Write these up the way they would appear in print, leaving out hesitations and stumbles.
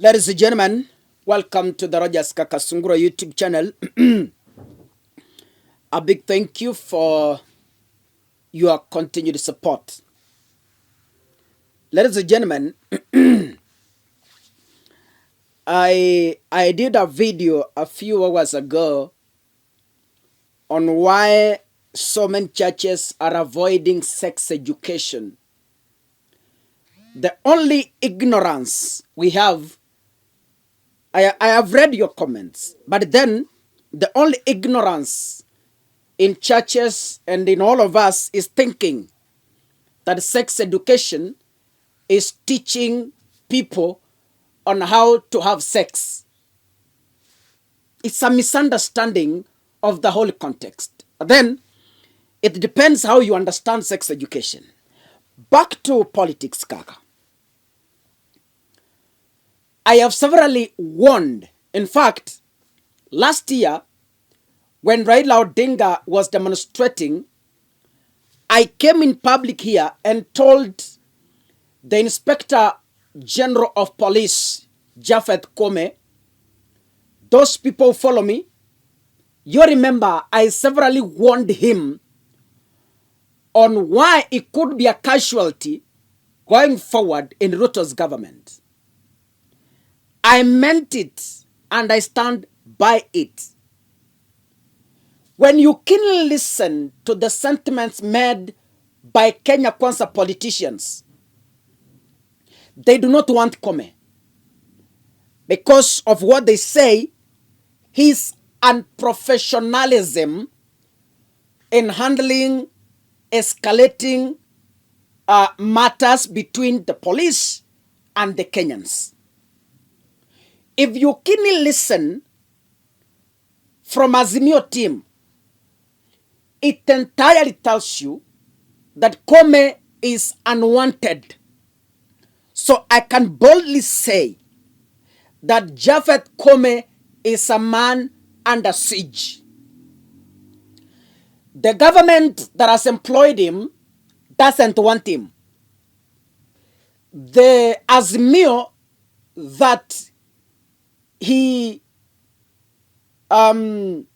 Ladies and gentlemen, welcome to the Rogers Kakasungura YouTube channel. A big thank you for your continued support. Ladies and gentlemen, I did a video a few hours ago on why so many churches are avoiding sex education. The only ignorance we have, I have read your comments, but then the only ignorance in churches and in all of us is thinking that sex education is teaching people on how to have sex. It's a misunderstanding of the whole context. Then it depends how you understand sex education. Back to politics, Kaka. I have severally warned. In fact, last year, when Raila Odinga was demonstrating, I came in public here and told the Inspector General of Police, Japheth Koome, those people follow me. You remember, I severally warned him on why it could be a casualty going forward in Ruto's government. I meant it, and I stand by it. When you keenly listen to the sentiments made by Kenya Kwanza politicians, they do not want Koome because of what they say, his unprofessionalism in handling escalating matters between the police and the Kenyans. If you keenly listen from Azimio team, it entirely tells you that Koome is unwanted. So I can boldly say that Japheth Koome is a man under siege. The government that has employed him doesn't want him. The Azimio that he, during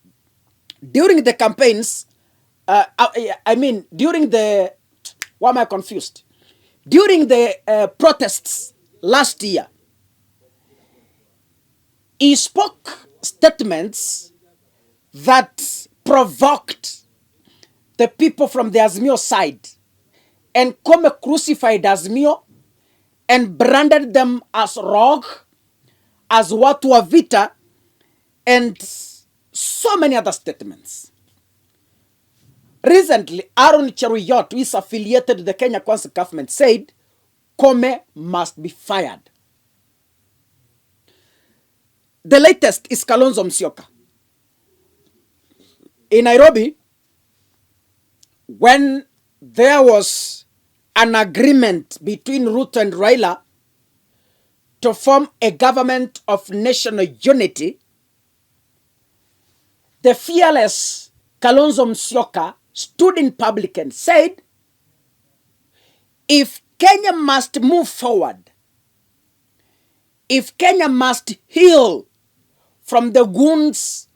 the campaigns, during the, why am I confused? During the protests last year, he spoke statements that provoked the people from the Azimio side, and Koome crucified Azimio and branded them as rogue, as watu wa vita, and so many other statements. Recently, Aaron Cheruiyot, who is affiliated to the Kenya Kwanza government, said Koome must be fired. The latest is Kalonzo Musyoka. In Nairobi, when there was an agreement between Ruto and Raila to form a government of national unity, the fearless Kalonzo Musyoka stood in public and said, if Kenya must move forward, if Kenya must heal from the wounds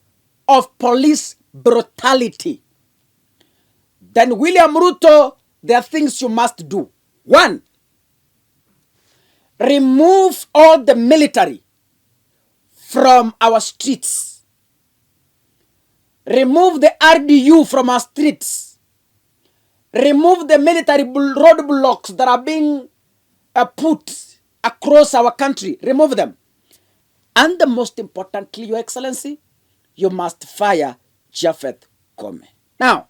of police brutality, then William Ruto, there are things you must do. One, remove all the military from our streets. Remove the RDU from our streets. Remove the military roadblocks that are being put across our country. Remove them. And the most importantly, Your Excellency, you must fire Japheth Koome. Now,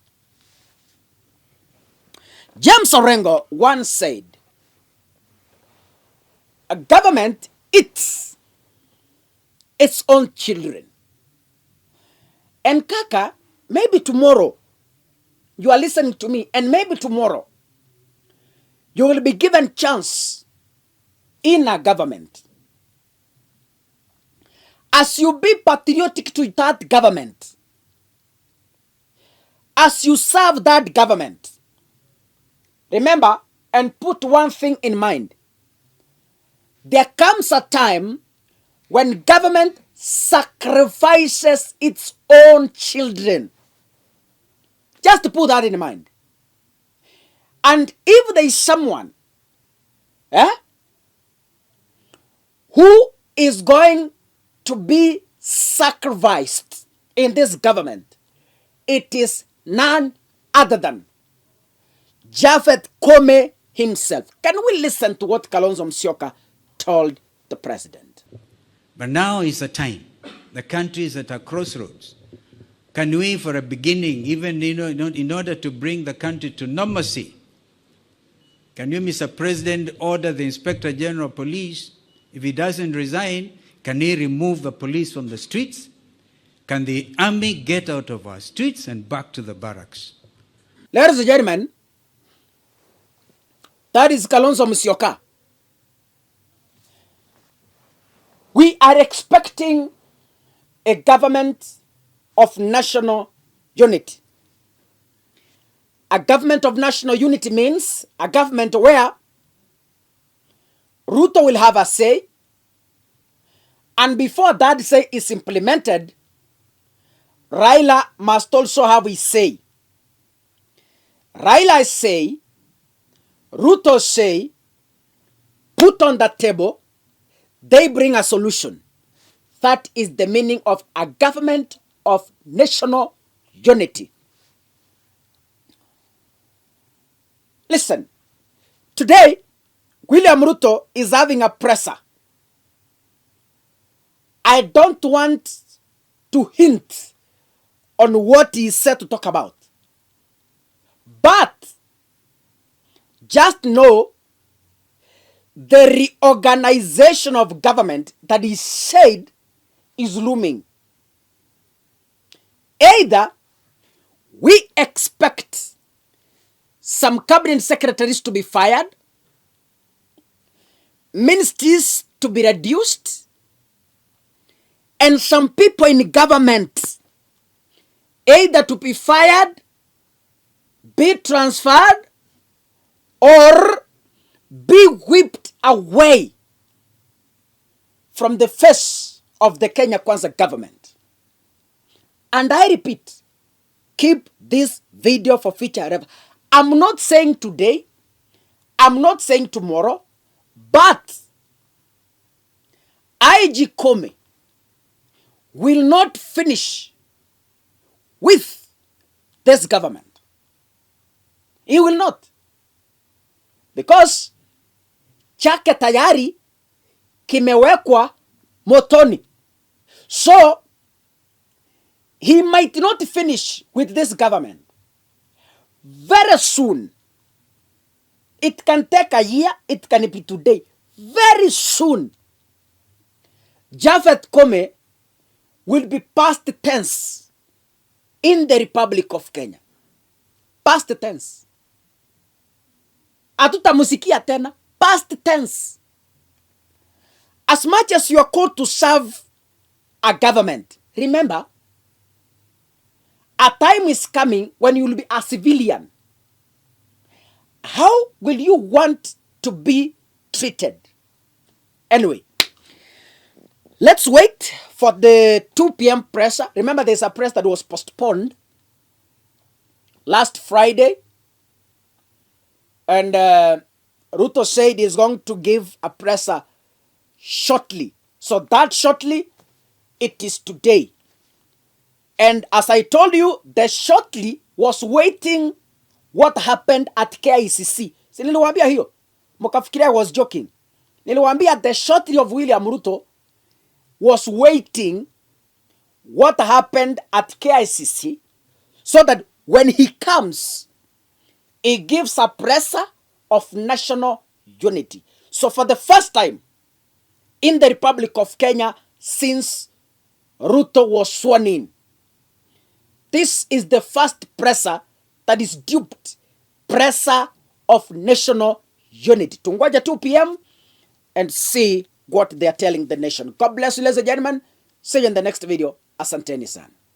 James Orengo once said, a government eats its own children. And Kaka, maybe tomorrow, you are listening to me, and maybe tomorrow, you will be given chance in a government. As you be patriotic to that government, as you serve that government, remember and put one thing in mind. There comes a time when government sacrifices its own children. Just to put that in mind. And if there is someone who is going to be sacrificed in this government, it is none other than Japheth Koome himself. Can we listen to what Kalonzo Musyoka told the president? But now is the time. The country is at a crossroads. Can we, for a beginning, even in order to bring the country to normalcy, can you, Mr. President, order the Inspector General of Police, if he doesn't resign, can he remove the police from the streets? Can the army get out of our streets and back to the barracks? Ladies and gentlemen, that is Kalonzo Musyoka. We are expecting a government of national unity. A government of national unity means a government where Ruto will have a say, and before that say is implemented, Raila must also have his say. Raila say, Ruto say, put on the table, they bring a solution. That is the meaning of a government of national unity. Listen, today, William Ruto is having a presser. I don't want to hint on what he is set to talk about. But just know the reorganization of government that he said is looming. Either we expect some cabinet secretaries to be fired, ministries to be reduced, and some people in government either to be fired, be transferred, or be whipped away from the face of the Kenya Kwanza government. And I repeat, keep this video for future reference. I'm not saying today, I'm not saying tomorrow, but IG Koome will not finish with this government. He will not. Because chake tayari kimewekwa motoni. So, he might not finish with this government. Very soon, it can take a year, it can be today. Very soon, Japheth Koome will be past tense in the Republic of Kenya. Past tense. Hatutamusikia tena. Past tense. As much as you are called to serve a government, remember, a time is coming when you will be a civilian. How will you want to be treated? Anyway, let's wait for the 2 p.m. press. Remember, there's a press that was postponed last Friday. And Ruto said he's going to give a presser shortly. So that shortly, it is today. And as I told you, the shortly was waiting what happened at KICC. Si niliwaambia hiyo? Mkafikiria I was joking. Niliwaambia the shortly of William Ruto was waiting what happened at KICC so that when he comes, he gives a presser of national unity. So for the first time in the Republic of Kenya since Ruto was sworn in, this is the first presser that is duped presser of national unity. Tungoja 2 p.m. and see what they are telling the nation. God bless you, ladies and gentlemen. See you in the next video. Asanteni sana.